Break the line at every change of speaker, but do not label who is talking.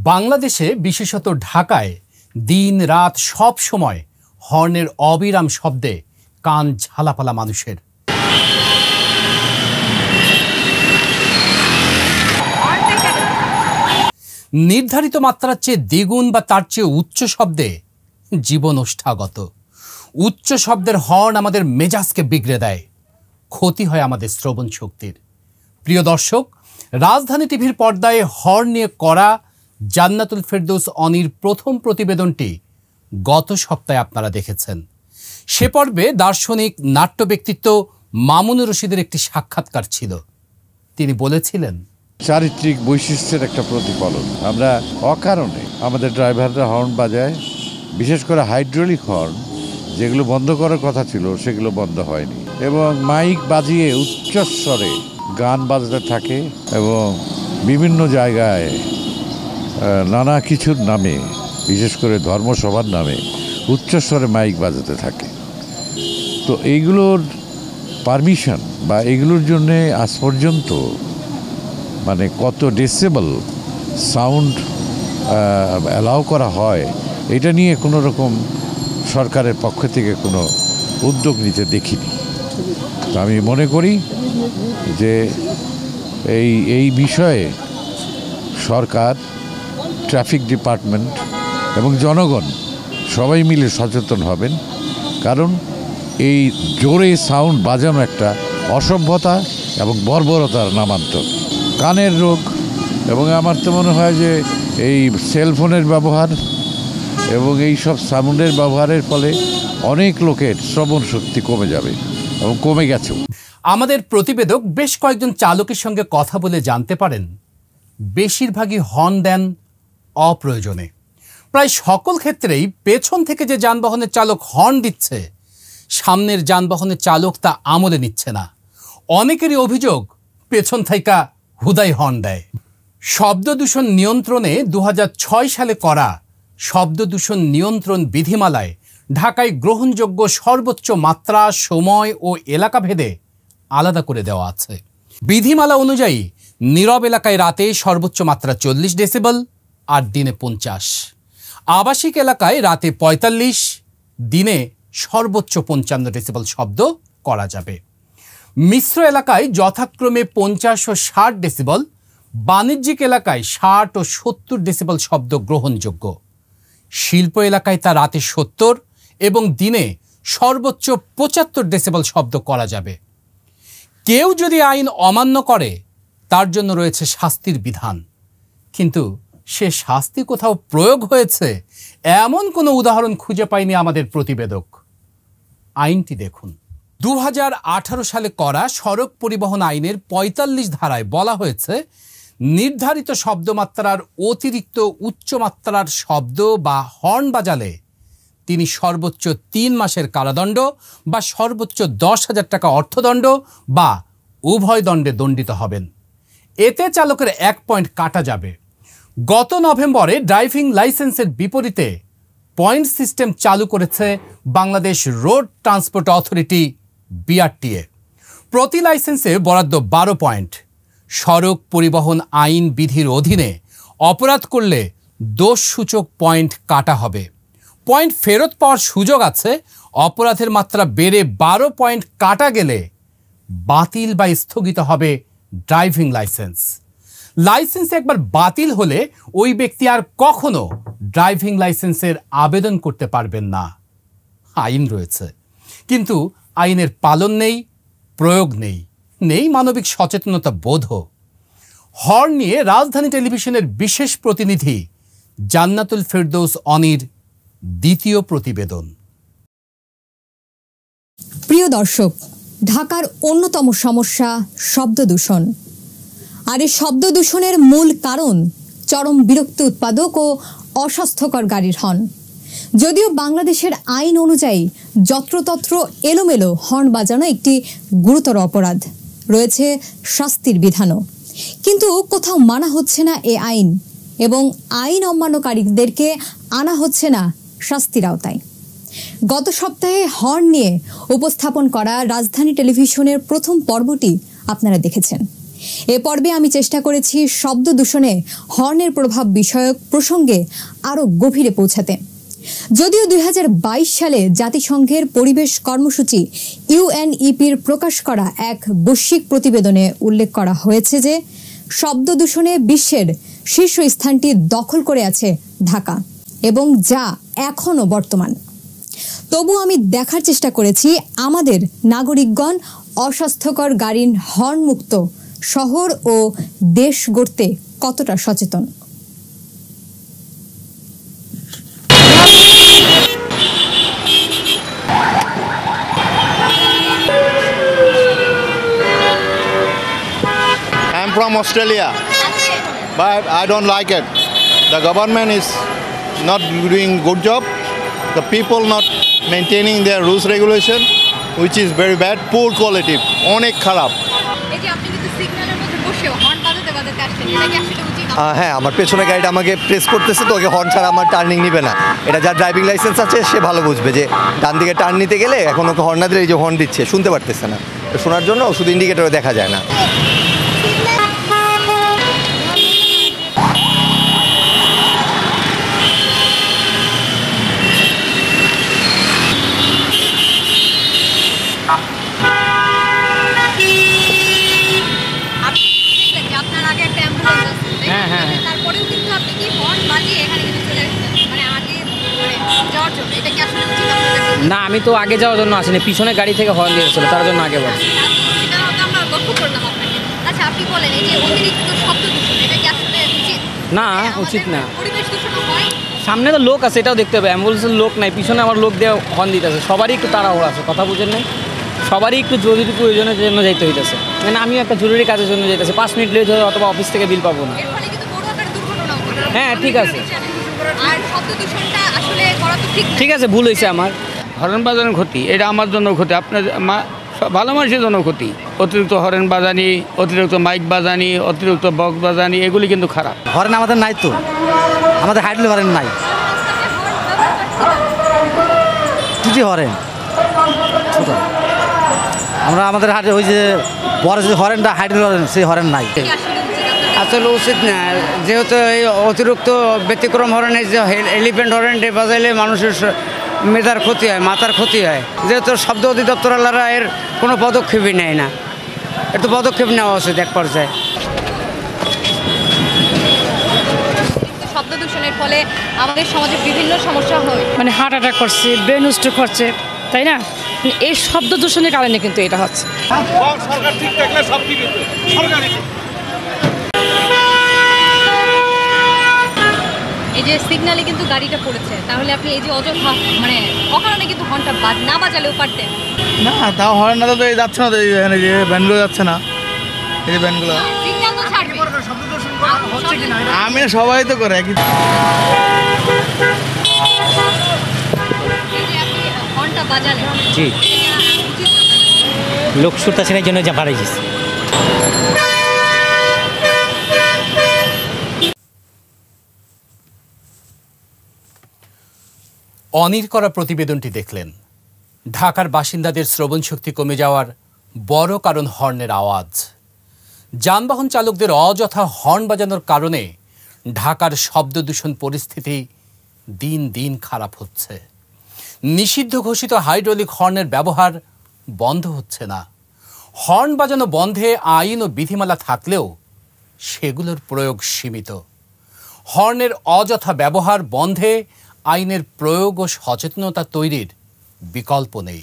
বাংলাদেশে বিশেষত ঢাকায় দিন রাত সব সময় হর্নের অবিরাম শব্দে কান ঝালাপালা মানুষের। নির্ধারিত মাত্রার চেয়ে দ্বিগুণ বা তার চেয়ে উচ্চ শব্দে জীবন ওষ্ঠাগত। উচ্চ শব্দের হর্ন আমাদের মেজাজকে বিগড়ে দেয়, ক্ষতি হয় আমাদের শ্রবণ শক্তির। প্রিয় দর্শক, রাজধানী টিভির পর্দায় হর্ন নিয়ে করা জান্নাতুল ফেরদৌস অনির প্রথম প্রতিবেদনটি গত সপ্তাহে আপনারা দেখেছেন। সে পর্বে দার্শনিক নাট্য ব্যক্তিত্ব মামুনুর রশিদের একটি সাক্ষাৎকার ছিল। তিনি বলেছিলেন,
চারিত্রিক বৈশিষ্ট্যের একটা প্রতিফলন। আমরা অকারণে আমাদের ড্রাইভাররা হর্ন বাজায়, বিশেষ করে হাইড্রোলিক হর্ন, যেগুলো বন্ধ করার কথা ছিল সেগুলো বন্ধ হয়নি, এবং মাইক বাজিয়ে উচ্চস্বরে গান বাজতে থাকে এবং বিভিন্ন জায়গায় নানা কিছুর নামে, বিশেষ করে ধর্মসভার নামে উচ্চস্বরে মাইক বাজাতে থাকে। তো এইগুলোর পারমিশন বা এগুলোর জন্যে আজ পর্যন্ত মানে কত ডেসিবেল সাউন্ড অ্যালাউ করা হয়, এটা নিয়ে কোনো রকম সরকারের পক্ষ থেকে কোনো উদ্যোগ নিতে দেখিনি। তো আমি মনে করি যে এই বিষয়ে সরকার, ট্রাফিক ডিপার্টমেন্ট এবং জনগণ সবাই মিলে সচেতন হবেন, কারণ এই জোরে সাউন্ড বাজানো একটা অসভ্যতা এবং বর্বরতার নামান্তর। কানের রোগ, এবং আমার তো মনে হয় যে এই সেলফোনের ব্যবহার এবং এই সব সাউন্ডের ব্যবহারের ফলে অনেক লোকের শ্রবণ শক্তি কমে যাবে এবং কমে গেছেও।
আমাদের প্রতিবেদক বেশ কয়েকজন চালকের সঙ্গে কথা বলে জানতে পারেন, বেশিরভাগই হর্ন দেন অপ্রয়োজনে। প্রায় সকল ক্ষেত্রেই পেছন থেকে যে যানবাহনের চালক হর্ন দিচ্ছে, সামনের যানবাহনের চালক তা আমলে নিচ্ছে না। অনেকেরই অভিযোগ, পেছন থেকে হুদাই হর্ন দেয়। শব্দ দূষণ নিয়ন্ত্রণে 2006 সালে করা শব্দ দূষণ নিয়ন্ত্রণ বিধিমালায় ঢাকায় গ্রহণযোগ্য সর্বোচ্চ মাত্রা, সময় ও এলাকা ভেদে আলাদা করে দেওয়া আছে। বিধিমালা অনুযায়ী নীরব এলাকায় রাতে সর্বোচ্চ মাত্রা 40 ডেসিবেল আর দিনে 50। আবাসিক এলাকায় রাতে 45, দিনে সর্বোচ্চ 55 ডেসিবেল শব্দ করা যাবে। মিশ্র এলাকায় যথাক্রমে 50 ও 60 ডেসিবেল, বাণিজ্যিক এলাকায় 60 ও 70 ডেসিবেল শব্দ গ্রহণযোগ্য। শিল্প এলাকায় তা রাতে 70 এবং দিনে সর্বোচ্চ 75 ডেসিবেল শব্দ করা যাবে। কেউ যদি আইন অমান্য করে তার জন্য রয়েছে শাস্তির বিধান, কিন্তু সে শাস্তি কোথাও প্রয়োগ হয়েছে এমন কোনো উদাহরণ খুঁজে পায়নি আমাদের প্রতিবেদক। আইনটি দেখুন। 2018 সালে করা সড়ক পরিবহন আইনের 45 ধারায় বলা হয়েছে, নির্ধারিত শব্দমাত্রার অতিরিক্ত উচ্চমাত্রার শব্দ বা হর্ন বাজালে তিনি সর্বোচ্চ 3 মাসের কারাদণ্ড বা সর্বোচ্চ 10,000 টাকা অর্থদণ্ড বা উভয় দণ্ডে দণ্ডিত হবেন। এতে চালকের 1 পয়েন্ট কাটা যাবে। গত নভেম্বরে ড্রাইভিং লাইসেন্সের বিপরীতে পয়েন্ট সিস্টেম চালু করেছে Bangladesh road transport authority, BRTA. প্রতি লাইসেন্সে বরাদ্দ 12 পয়েন্ট। সড়ক পরিবহন আইন বিধির অধীনে অপরাধ করলে দোষসূচক পয়েন্ট কাটা হবে। পয়েন্ট ফেরত পাওয়ার সুযোগ আছে। অপরাধের মাত্রা বেড়ে 12 পয়েন্ট কাটা গেলে বাতিল বা স্থগিত হবে ড্রাইভিং লাইসেন্স। লাইসেন্স একবার বাতিল হলে ওই ব্যক্তি আর কখনো ড্রাইভিং লাইসেন্সের আবেদন করতে পারবেন না। আইন রয়েছে, কিন্তু আইনের পালন নেই, প্রয়োগ নেই, নেই মানবিক সচেতনতা বোধও। হর্ন নিয়ে রাজধানী টেলিভিশনের বিশেষ প্রতিনিধি জান্নাতুল ফেরদৌস অনির দ্বিতীয় প্রতিবেদন।
প্রিয় দর্শক, ঢাকার অন্যতম সমস্যা শব্দ দূষণ। আর এই শব্দ দূষণের মূল কারণ চরম বিরক্তি উৎপাদক ও অস্বাস্থ্যকর গাড়ির হর্ন। যদিও বাংলাদেশের আইন অনুযায়ী যত্রতত্র এলোমেলো হর্ন বাজানো একটি গুরুতর অপরাধ, রয়েছে শাস্তির বিধানও, কিন্তু কোথাও মানা হচ্ছে না এ আইন, এবং আইন অমান্যকারীদেরকে আনা হচ্ছে না শাস্তির আওতায়। গত সপ্তাহে হর্ন নিয়ে উপস্থাপন করা রাজধানী টেলিভিশনের প্রথম পর্বটি আপনারা দেখেছেন। এ পর্বে আমি চেষ্টা করেছি শব্দ দূষণে হর্নের প্রভাব বিষয়ক প্রসঙ্গে আরও গভীরে পৌঁছাতে। যদিও 2022 সালে জাতিসংঘের পরিবেশ কর্মসূচি ইউএনইপির প্রকাশ করা এক বৈশ্বিক প্রতিবেদনে উল্লেখ করা হয়েছে যে শব্দ দূষণে বিশ্বের শীর্ষস্থানটি দখল করে আছে ঢাকা, এবং যা এখনও বর্তমান। তবু আমি দেখার চেষ্টা করেছি আমাদের নাগরিকগণ অস্বাস্থ্যকর গাড়ির হর্নমুক্ত শহর ও দেশ গড়তে কতটা সচেতন।
I'm from Australia, but I don't like it. The government is not doing good job. The people not maintaining their rules regulation, which is very bad, poor quality, অনেক খারাপ।
এই যে আপনি কিন্তু সিগন্যালের মধ্যে বসে হর্ন বাজাতে বাজাতে আসছেন, এটা কি আসলে উচিত?
হ্যাঁ, আমার পেছনে গাড়িটা আমাকে প্রেস করতেছে, তো ওকে হর্ন ছাড়া আমার টার্নিং নিবে না। এটা যার ড্রাইভিং লাইসেন্স আছে সে ভালো বুঝবে যে ডান দিকে টার্ন নিতে গেলে এখন ওকে হর্ন না দিলে এই যে হর্ন দিচ্ছে শুনতে পারতেছে না, তো শোনার জন্য শুধু ইন্ডিকেটরে দেখা যায় না।
আপনার আগে একটা অ্যাম্বুলেন্স আছে, তারপরেও কিন্তু আপনি কি হর্ন বাজিয়ে এখানে কিন্তু চলে আসছেন, মানে আগে যাওয়ার জন্য। এটা কি আসলে উচিত?
না, আমি তো আগে যাওয়ার জন্য আসিনি, পিছনে গাড়ি থেকে হর্ন দিয়েছিল, তার জন্য আগে বলছি।
সেটা হয়তো আমরা লক্ষ্য করলাম আপনাকে। আচ্ছা, আপনি বলেন এই যে অতিরিক্ত শব্দ দূষণ, এটা কি আসলে উচিত?
না, উচিত না।
পরিবেশ দূষণও হয়।
সামনে তো লোক আছে, এটাও দেখতে হবে। অ্যাম্বুলেন্সের লোক নাই, পিছনে আমার লোক দিয়ে হর্ন দিতেছে। সবারই একটু তাড়াহুড়ো আছে, কথা বুঝেন নাই? সবারই একটু জরুরি প্রয়োজনের জন্য যাইতে হইতেছে। মানে আমিও একটা জরুরি কাজের জন্য যাইতেছি, 5 মিনিট লেট হয়ে অথবা অফিস থেকে বিল পাবো না।
এর ফলে কিন্তু বড় আকার দুর্ঘটনাও ঘটে।
হ্যাঁ, ঠিক আছে।
আর শব্দ দূষণটা আসলে করা তো ঠিক না।
ঠিক আছে, ভুল হয়েছে আমার।
হরেন বাজানোর ক্ষতি, এটা আমার জন্য ক্ষতি, আপনার ভালো মানুষের জন্য ক্ষতি। অতিরিক্ত হরেন বাজানি, অতিরিক্ত মাইক বাজানি, অতিরিক্ত বক্স বাজানি, এগুলি কিন্তু খারাপ।
হরেন আমাদের নাই, তো আমাদের হাইড্রোলিক হরেন নাই, টুটি হরেন ছোট। আমরা আমাদের হাটে ওই যে বড় যে হরেনটা হাইড্রোলিক হরেন, সেই হরেন নাই।
আসলে উচিত না, যেহেতু এই অতিরিক্ত ব্যতিক্রম হরেনের যে এলিফ্যান্ট হরেনটি বাজাইলে মানুষের মেধার ক্ষতি হয়, মাথার ক্ষতি হয়। যেহেতু শব্দ অধিদপ্তরালারা এর কোনো পদক্ষেপই নেয় না, একটু পদক্ষেপ নেওয়া উচিত এক পর্যায়ে।
শব্দ দূষণের ফলে আমাদের সমাজে বিভিন্ন সমস্যা হয়,
মানে হার্ট অ্যাটাক করছে, ব্রেন স্ট্রোক করছে, তাই না? এই শব্দ দূষণের কারণে কিন্তু এটা হচ্ছে।
সরকার ঠিক থাকলে সব ঠিক হতো, সরকারি।
এই যে সিগন্যালে কিন্তু গাড়িটা পড়েছে, তাহলে আপনি এই যে অযথা মানে অকারণে কিন্তু হর্নটা না বাজালেও পারতেন।
না, তাও হরেন না, তো এই যাচ্ছে না, তো এখানে যে ভ্যানগুলো যাচ্ছে না, এই যে ভ্যানগুলো।
সিগন্যাল তো ছাড়বে।
আমি সবাই তো করে একই।
এই যে আপনি হর্নটা বাজালেন,
জি, লোক শুনতেছে না, এই জন্য যা বাড়াইছিস।
অনির করা প্রতিবেদনটি দেখলেন। ঢাকার বাসিন্দাদের শ্রবণ শক্তি কমে যাওয়ার বড় কারণ হর্নের আওয়াজ। যানবাহন চালকদের অযথা হর্ন বাজানোর কারণে ঢাকার শব্দ দূষণ পরিস্থিতি দিন দিন খারাপ হচ্ছে। নিষিদ্ধ ঘোষিত হাইড্রোলিক হর্নের ব্যবহার বন্ধ হচ্ছে না। হর্ন বাজানো বন্ধে আইন ও বিধিমালা থাকলেও সেগুলোর প্রয়োগ সীমিত। হর্নের অযথা ব্যবহার বন্ধে আইনের প্রয়োগ ও সচেতনতা তৈরির বিকল্প নেই।